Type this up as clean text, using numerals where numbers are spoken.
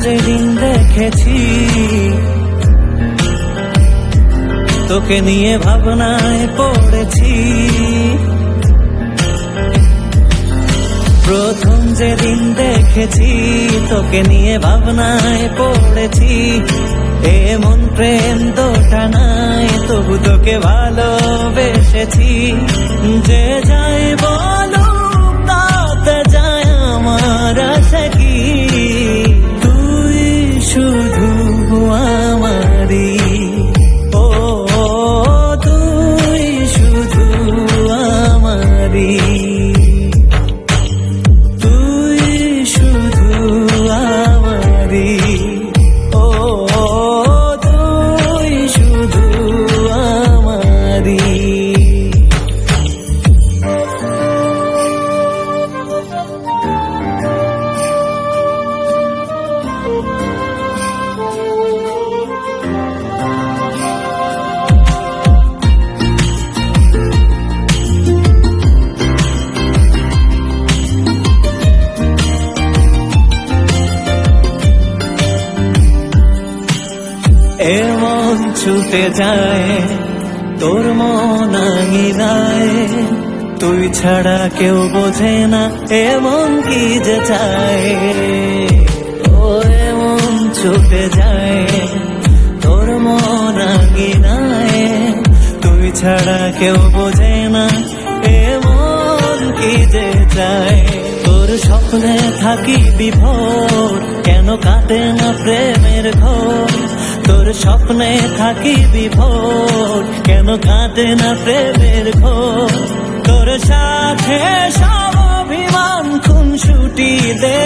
যেদিন দেখেছি তোকে নিয়ে ভাবনায় পড়েছি, প্রথম যেদিন দেখেছি তোকে নিয়ে ভাবনায় পড়েছি। এমন প্রেম দুটা নাই, তবু তোকে ভালোবেসেছি। যে যাই বলুক তাতে যায় আমার আশা কি, তুই শুধু আমারই। ও তুই শুধু আমারই, তুই শুধু আমারই। ও তুই শুধু আমারই। এমন ছুটে যায় তোর মন আঙিনায়, তুই ছাড়া কেউ বোঝে না এমন কি যে চায়। ও এমন ছুটে যায় তোর মন আঙিনায়, তুই ছাড়া কেউ বোঝে না এমন কি যে চায়। তোর স্বপ্নে থাকি বিভোর, কেন কাটে না প্রেমের ঘোর। তোর স্বপ্নে থাকি বিভোর, কেন কাটে না প্রেমের ঘোর। তোর সাথে সব অভিমান খুনসুটি দে